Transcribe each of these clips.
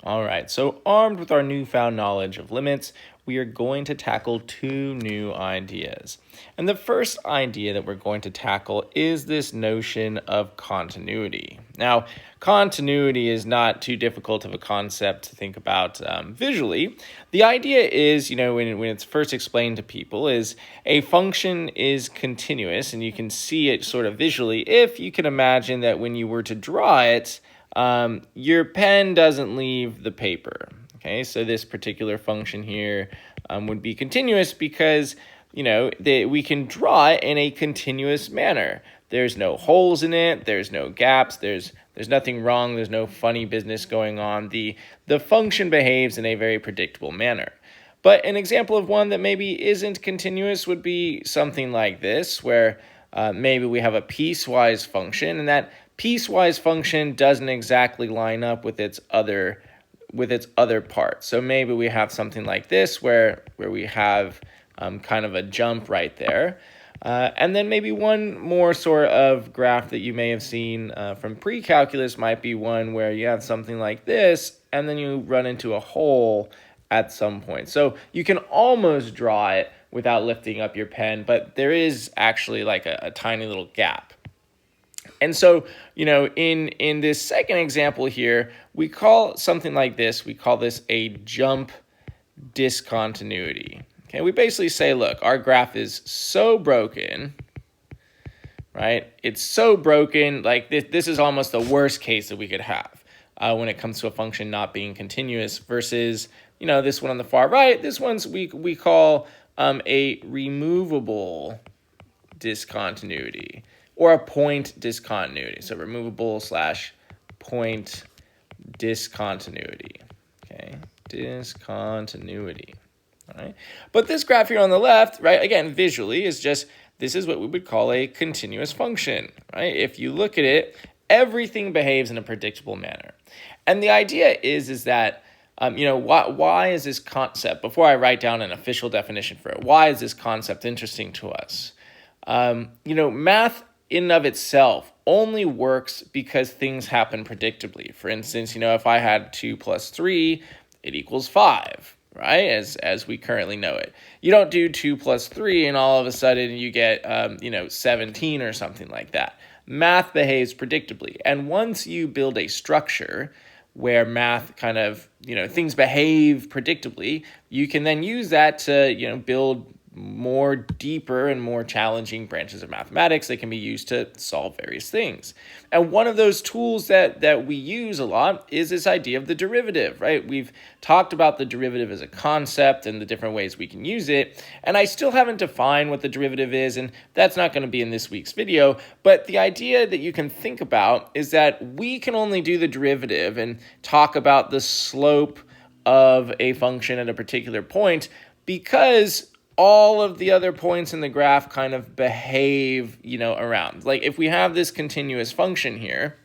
All right, so armed with our newfound knowledge of limits, we are going to tackle two new ideas. And the first idea that we're going to tackle is this notion of continuity. Now, continuity is not too difficult of a concept to think about visually. The idea is, when it's first explained to people, is a function is continuous, and you can see it sort of visually if you can imagine that when you were to draw it, your pen doesn't leave the paper. Okay, so this particular function here would be continuous because, we can draw it in a continuous manner. There's no holes in it. There's no gaps. There's nothing wrong. There's no funny business going on. The function behaves in a very predictable manner. But an example of one that maybe isn't continuous would be something like this, where maybe we have a piecewise function, and that piecewise function doesn't exactly line up with its other parts. So maybe we have something like this where we have kind of a jump right there. And then maybe one more sort of graph that you may have seen from pre-calculus might be one where you have something like this, and then you run into a hole at some point. So you can almost draw it without lifting up your pen, but there is actually like a tiny little gap. And so, in this second example here, we call something like this, we call this a jump discontinuity. Okay, we basically say, look, our graph is so broken, right? It's so broken, like this is almost the worst case that we could have when it comes to a function not being continuous versus, this one on the far right. This one's we call a removable discontinuity, or a point discontinuity. So removable / point discontinuity. Okay, discontinuity. All right. But this graph here on the left, right, again, visually is just, this is what we would call a continuous function, right? If you look at it, everything behaves in a predictable manner. And the idea is that, why is this concept, before I write down an official definition for it, why is this concept interesting to us? Math in and of itself only works because things happen predictably. For instance, if I had 2 + 3, it equals 5, right? As we currently know it. You don't do 2 + 3 and all of a sudden you get, 17 or something like that. Math behaves predictably. And once you build a structure where math kind of, things behave predictably, you can then use that to, build more deeper and more challenging branches of mathematics that can be used to solve various things. And one of those tools that we use a lot is this idea of the derivative, right? We've talked about the derivative as a concept and the different ways we can use it, and I still haven't defined what the derivative is, and that's not going to be in this week's video, but the idea that you can think about is that we can only do the derivative and talk about the slope of a function at a particular point because all of the other points in the graph kind of behave, around. Like if we have this continuous function here,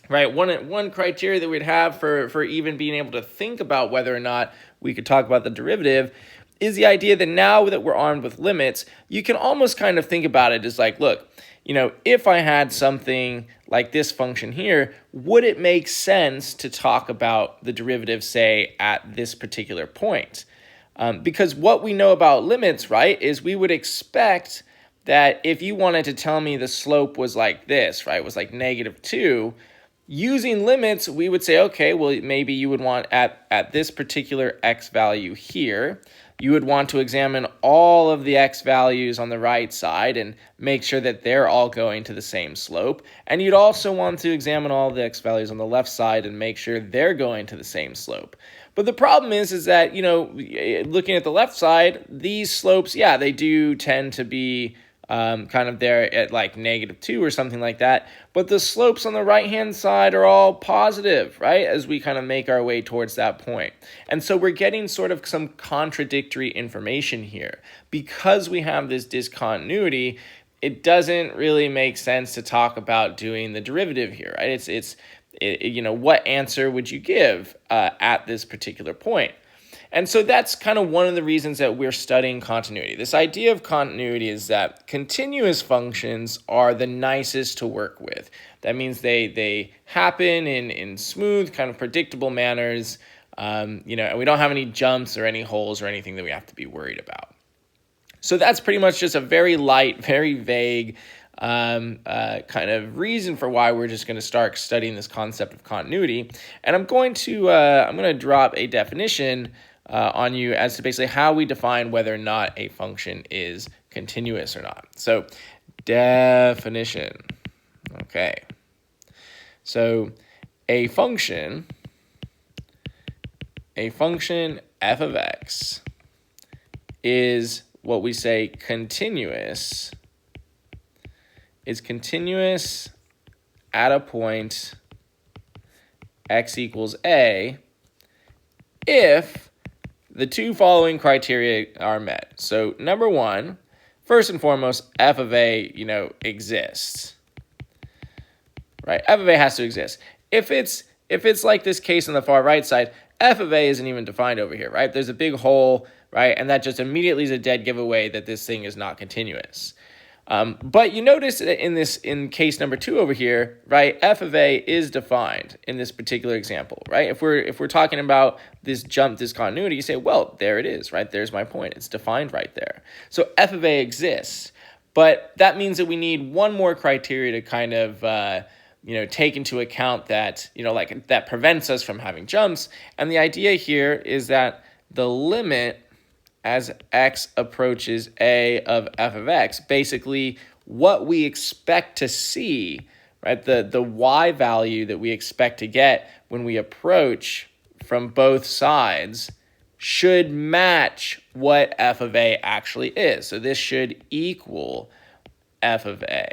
right, one criteria that we'd have for even being able to think about whether or not we could talk about the derivative is the idea that now that we're armed with limits, you can almost kind of think about it as like, look, if I had something like this function here, would it make sense to talk about the derivative, say, at this particular point? Because what we know about limits, right, is we would expect that if you wanted to tell me the slope was like this, right, was like -2, using limits, we would say, okay, well, maybe you would want at this particular x value here, you would want to examine all of the x values on the right side and make sure that they're all going to the same slope. And you'd also want to examine all the x values on the left side and make sure they're going to the same slope. But the problem is that, looking at the left side, these slopes, yeah, they do tend to be kind of there at like -2 or something like that. But the slopes on the right-hand side are all positive, right, as we kind of make our way towards that point. And so we're getting sort of some contradictory information here. Because we have this discontinuity, it doesn't really make sense to talk about doing the derivative here, right? What answer would you give at this particular point? And so that's kind of one of the reasons that we're studying continuity. This idea of continuity is that continuous functions are the nicest to work with. That means they happen in smooth, kind of predictable manners, and we don't have any jumps or any holes or anything that we have to be worried about. So that's pretty much just a very light, very vague kind of reason for why we're just going to start studying this concept of continuity. And I'm going to drop a definition on you as to basically how we define whether or not a function is continuous or not. So definition. Okay. So a function f of x is what we say continuous at a point x equals a if the two following criteria are met. So number one, first and foremost, f of a, exists. Right? F of a has to exist. If it's like this case on the far right side, f of a isn't even defined over here, right? There's a big hole, right? And that just immediately is a dead giveaway that this thing is not continuous. But you notice that in case number 2 over here, right, f of a is defined in this particular example, right? If we're talking about this jump discontinuity, you say, well, there it is, right? There's my point. It's defined right there. So f of a exists, but that means that we need one more criteria to kind of take into account that that prevents us from having jumps. And the idea here is that the limit as x approaches a of f of x, basically what we expect to see, right? The y value that we expect to get when we approach from both sides should match what f of a actually is. So this should equal f of a,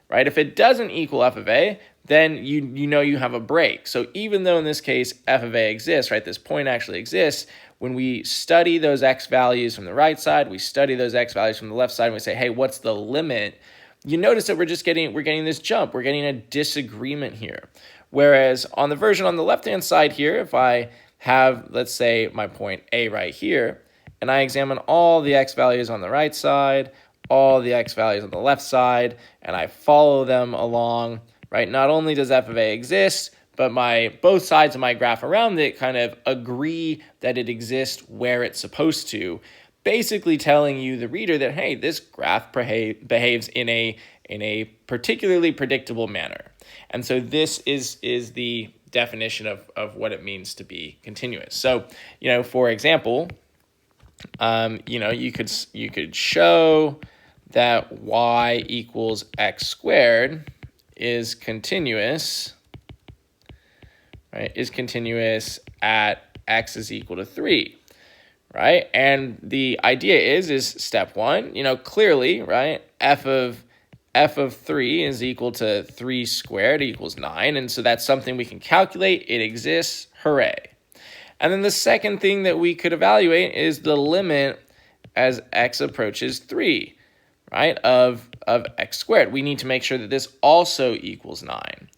right? If it doesn't equal f of a, then you have a break. So even though in this case f of a exists, right, this point actually exists, when we study those x values from the right side, we study those x values from the left side, and we say, hey, what's the limit? You notice that we're getting this jump. We're getting a disagreement here. Whereas on the version on the left-hand side here, if I have, let's say, my point A right here, and I examine all the x values on the right side, all the x values on the left side, and I follow them along, right? Not only does f of a exist, but both sides of my graph around it kind of agree that it exists where it's supposed to, basically telling you, the reader, that, hey, this graph behaves in a particularly predictable manner. And so this is the definition of what it means to be continuous. So, for example, you could show that y equals x squared is continuous, right, is continuous at x is equal to 3, right? And the idea is step 1, clearly, right, f of 3 is equal to 3 squared equals 9, and so that's something we can calculate. It exists, hooray. And then the second thing that we could evaluate is the limit as x approaches 3, right, of x squared. We need to make sure that this also equals 9.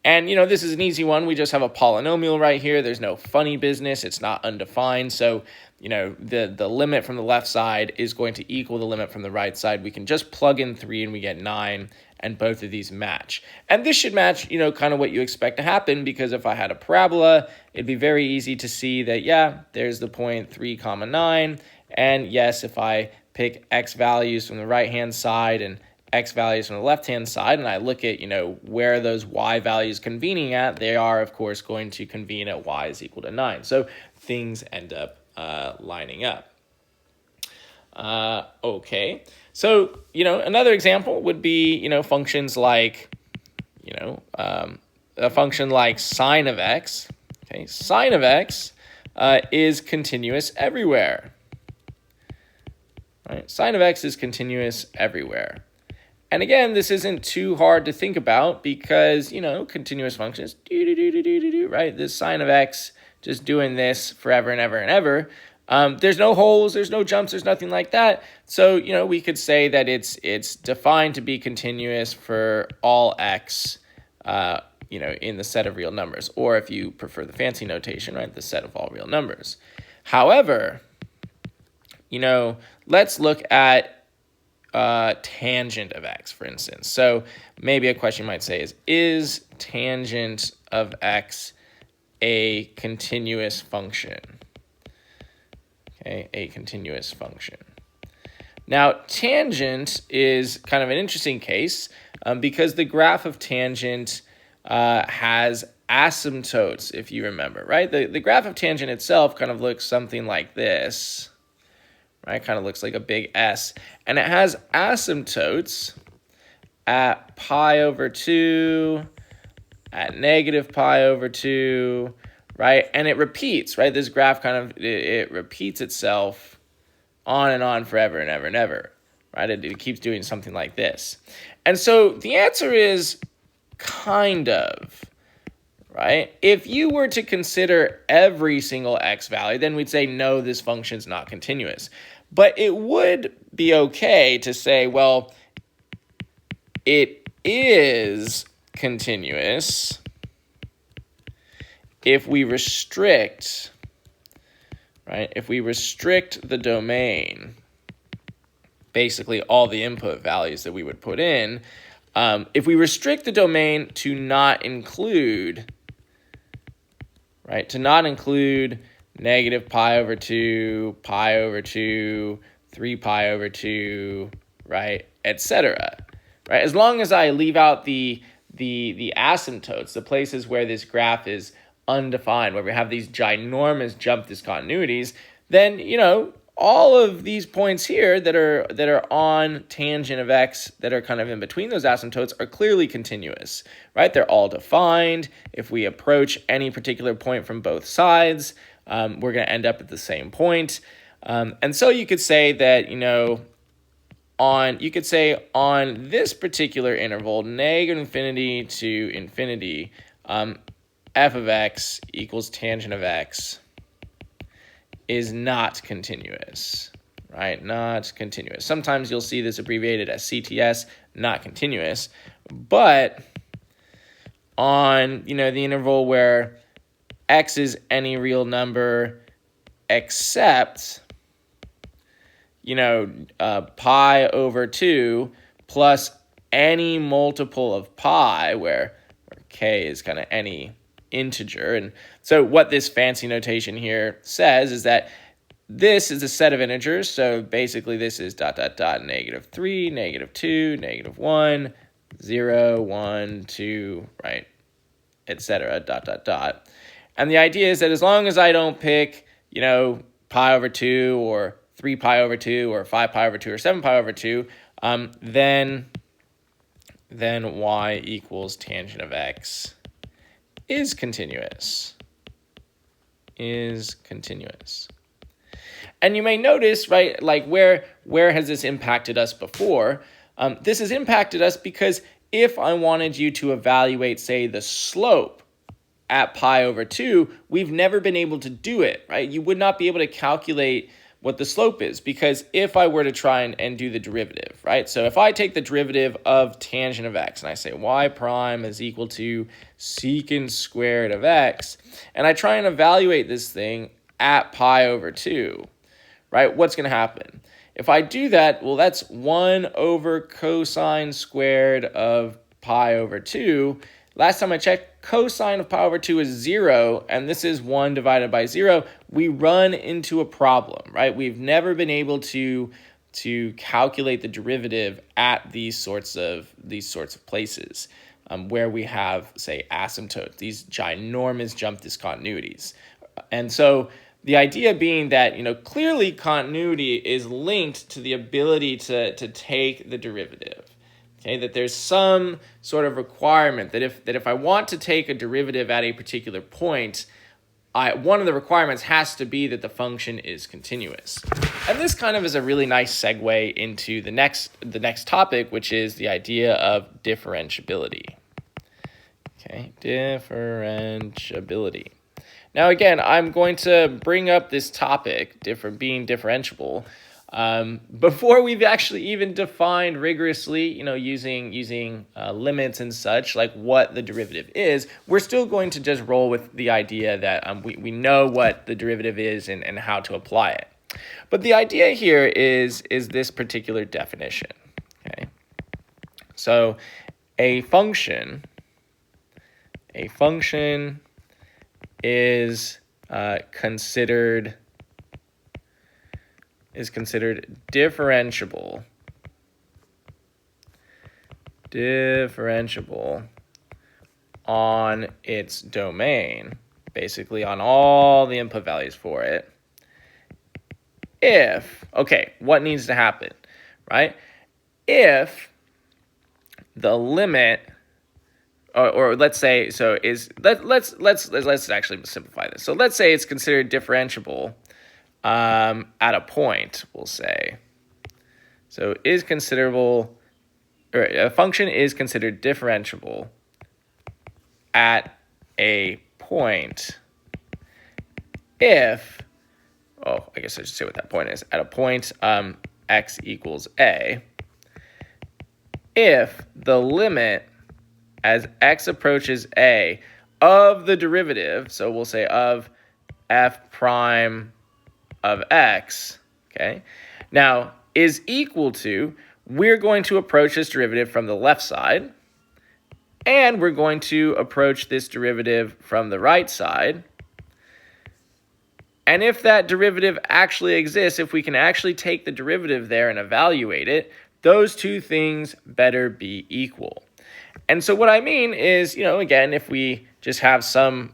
And, this is an easy one. We just have a polynomial right here. There's no funny business. It's not undefined. So, the limit from the left side is going to equal the limit from the right side. We can just plug in 3 and we get 9, and both of these match. And this should match, kind of what you expect to happen, because if I had a parabola, it'd be very easy to see that, yeah, there's the point 3, 9. And yes, if I pick x values from the right-hand side and x values from the left-hand side, and I look at, where those y values convening at, they are, of course, going to convene at y is equal to 9. So things end up lining up. Okay. So, another example would be, functions like, a function like sine of x. Okay. Sine of x is continuous everywhere. Right? Sine of x is continuous everywhere. And again, this isn't too hard to think about because, continuous functions, right? This sine of x just doing this forever and ever and ever. There's no holes, there's no jumps, there's nothing like that. So, we could say that it's defined to be continuous for all x, in the set of real numbers. Or if you prefer the fancy notation, right, the set of all real numbers. However, let's look at tangent of x, for instance. So maybe a question you might say is tangent of x a continuous function? Okay, a continuous function. Now, tangent is kind of an interesting case because the graph of tangent has asymptotes, if you remember, right? The graph of tangent itself kind of looks something like this, right? Kind of looks like a big S. And it has asymptotes at pi over 2, at negative pi over 2, right? And it repeats, right? This graph kind of, it repeats itself on and on forever and ever and ever, right? It keeps doing something like this. And so the answer is kind of, right? If you were to consider every single x value, then we'd say, no, this function's not continuous. But it would be okay to say, well, it is continuous if we restrict, right? If we restrict the domain, basically all the input values that we would put in, if we restrict the domain to not include, right, to not include negative pi over 2, pi over 2, 3 pi over 2, right, etc. Right? As long as I leave out the asymptotes, the places where this graph is undefined, where we have these ginormous jump discontinuities, then, all of these points here that are on tangent of x, that are kind of in between those asymptotes, are clearly continuous, right? They're all defined. If we approach any particular point from both sides, we're going to end up at the same point. And so you could say that, on this particular interval, negative infinity to infinity, f of x equals tangent of x is not continuous, right? Not continuous. Sometimes you'll see this abbreviated as CTS, not continuous. But on, the interval where x is any real number except, pi over 2 plus any multiple of pi, where k is kind of any integer. And so what this fancy notation here says is that this is a set of integers. So basically this is ... negative 3, negative 2, negative 1, 0, 1, 2, right, etc. ... And the idea is that as long as I don't pick, pi over 2 or 3 pi over 2 or 5 pi over 2 or 7 pi over 2, then y equals tangent of x is continuous. Is continuous. And you may notice, right, like where has this impacted us before? This has impacted us because if I wanted you to evaluate, say, the slope at pi over 2, we've never been able to do it, right? You would not be able to calculate what the slope is, because if I were to try and do the derivative, right? So if I take the derivative of tangent of x and I say y prime is equal to secant squared of x, and I try and evaluate this thing at pi over 2, right? What's going to happen? If I do that, well, that's 1 over cosine squared of pi over 2. Last time I checked, cosine of pi over 2 is 0, and this is 1 divided by 0. We run into a problem, right? We've never been able to calculate the derivative at these sorts of places where we have, say, asymptotes, these ginormous jump discontinuities. And so the idea being that, clearly continuity is linked to the ability to take the derivative. Okay, that there's some sort of requirement that if I want to take a derivative at a particular point, one of the requirements has to be that the function is continuous. And this kind of is a really nice segue into the next topic, which is the idea of differentiability. Okay, differentiability. Now again, I'm going to bring up this topic, being differentiable, before we've actually even defined rigorously, using limits and such, like what the derivative is, we're still going to just roll with the idea that we know what the derivative is and how to apply it. But the idea here is this particular definition. Okay, so a function is considered differentiable on its domain, basically on all the input values for it, if, okay, what needs to happen, right? If the limit, or let's say, so is, let's actually simplify this. So let's say it's considered differentiable at a point, we'll say. So is considerable, or a function is considered differentiable at a point if, oh, I guess I should say what that point is. At a point x equals a, if the limit as x approaches a of the derivative, so we'll say of f prime of x, okay, now is equal to, we're going to approach this derivative from the left side, and we're going to approach this derivative from the right side. And if that derivative actually exists, if we can actually take the derivative there and evaluate it, those two things better be equal. And so what I mean is, again, if we just have some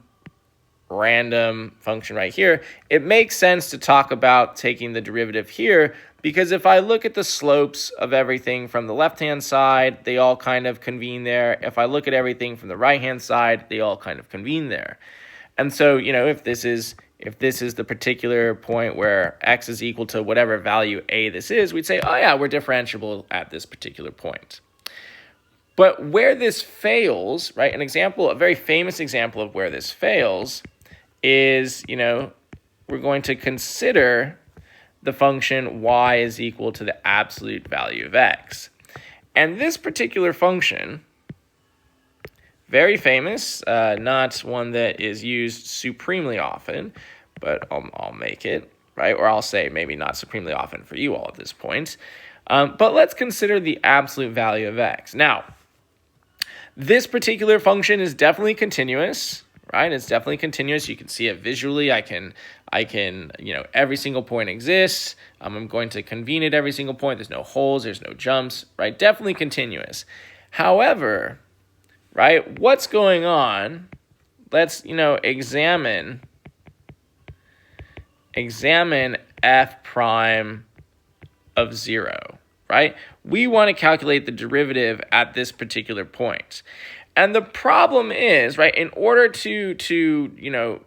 random function right here, it makes sense to talk about taking the derivative here, because if I look at the slopes of everything from the left-hand side, they all kind of convene there. If I look at everything from the right-hand side, they all kind of convene there. And so, if this is the particular point where x is equal to whatever value a this is, we'd say, oh yeah, we're differentiable at this particular point. But where this fails, right, a very famous example of where this fails is, we're going to consider the function y is equal to the absolute value of x. And this particular function, very famous, not one that is used supremely often, but I'll make it, right? Or I'll say maybe not supremely often for you all at this point. But let's consider the absolute value of x. Now, this particular function is definitely continuous, right? It's definitely continuous. You can see it visually. I can, every single point exists. I'm going to convene at every single point. There's no holes, there's no jumps, right? Definitely continuous. However, right, what's going on? Let's, examine f prime of 0, right? We want to calculate the derivative at this particular point. And the problem is, right, in order to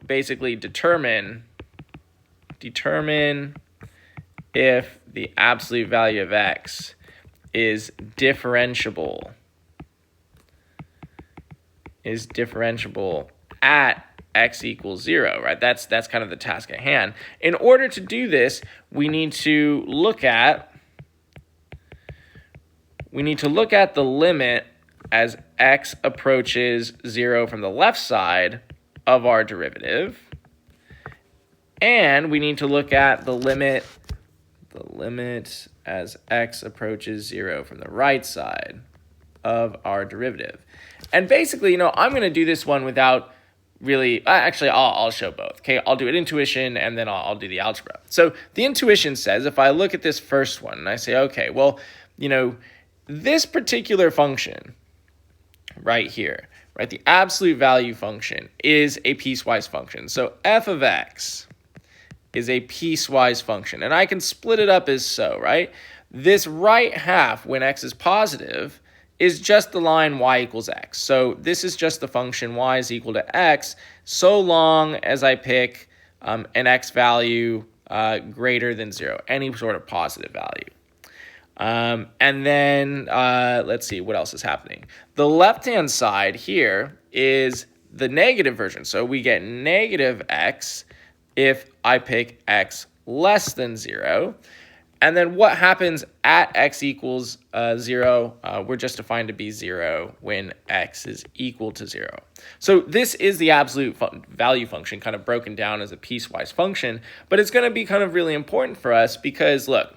basically determine if the absolute value of x is differentiable at x equals 0, right? That's kind of the task at hand. In order to do this, we need to look at the limit as x approaches 0 from the left side of our derivative, and we need to look at the limit as x approaches 0 from the right side of our derivative. And basically, I'm going to do this one without really, actually, I'll show both. Okay, I'll do it intuition, and then I'll do the algebra. So the intuition says, if I look at this first one, and I say, okay, well, this particular function right here, right, the absolute value function is a piecewise function. So f of x is a piecewise function, and I can split it up as so, right? This right half, when x is positive, is just the line y equals x. So this is just the function y is equal to x, so long as I pick an x value greater than 0, any sort of positive value. And then let's see what else is happening. The left-hand side here is the negative version. So we get negative x if I pick x less than 0. And then what happens at x equals 0? We're just defined to be 0 when x is equal to 0. So this is the absolute value function, kind of broken down as a piecewise function, but it's going to be kind of really important for us because, look,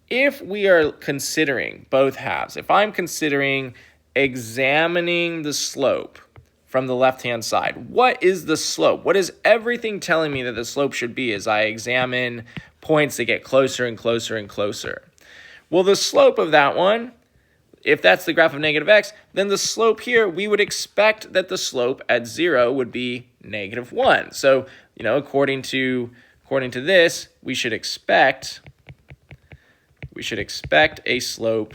if we are considering both halves, if I'm considering examining the slope from the left-hand side, what is the slope? What is everything telling me that the slope should be as I examine points that get closer and closer and closer? Well, the slope of that one, if that's the graph of negative x, then the slope here, we would expect that the slope at 0 would be -1. So, according to this, we should expect a slope.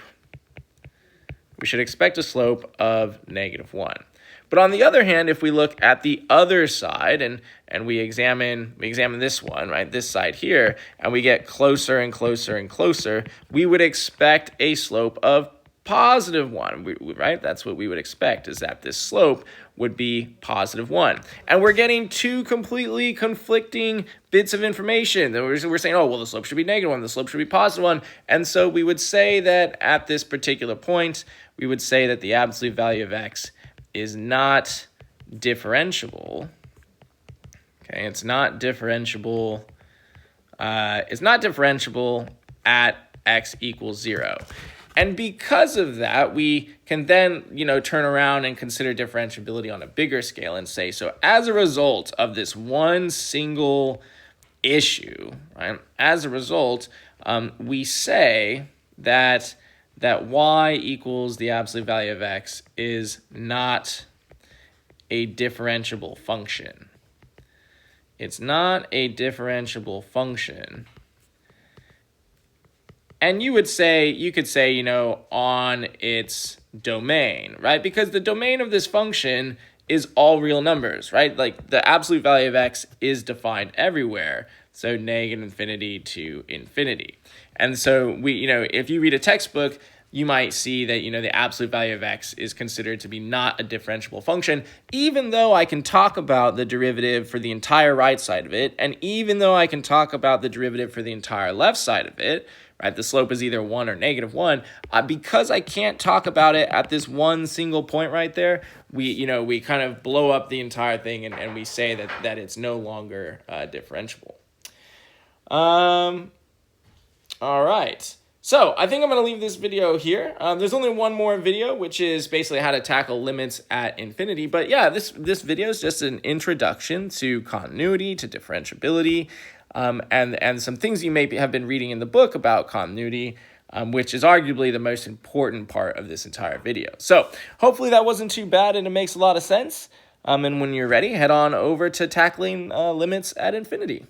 We should expect a slope of -1. But on the other hand, if we look at the other side and we examine this one, right, this side here, and we get closer and closer and closer, we would expect a slope of +1, right? That's what we would expect, is that this slope would be +1. And we're getting two completely conflicting bits of information. We're saying, oh, well, the slope should be -1, the slope should be +1. And so we would say that at this particular point, we would say that the absolute value of x is not differentiable. Okay, it's not differentiable. It's not differentiable at x equals 0. And because of that, we can then, turn around and consider differentiability on a bigger scale and say, so as a result of this one single issue, right, as a result, we say that y equals the absolute value of x is not a differentiable function. It's not a differentiable function. And you could say, on its domain, right? Because the domain of this function is all real numbers, right? Like the absolute value of x is defined everywhere. So -infinity to infinity. And so if you read a textbook, you might see that, the absolute value of x is considered to be not a differentiable function, even though I can talk about the derivative for the entire right side of it, and even though I can talk about the derivative for the entire left side of it, right? The slope is either 1 or -1. Because I can't talk about it at this one single point right there, we kind of blow up the entire thing and we say that it's no longer differentiable. All right. So I think I'm going to leave this video here. There's only one more video, which is basically how to tackle limits at infinity. But yeah, this video is just an introduction to continuity, to differentiability, and some things you may have been reading in the book about continuity, which is arguably the most important part of this entire video. So hopefully that wasn't too bad and it makes a lot of sense. And when you're ready, head on over to tackling limits at infinity.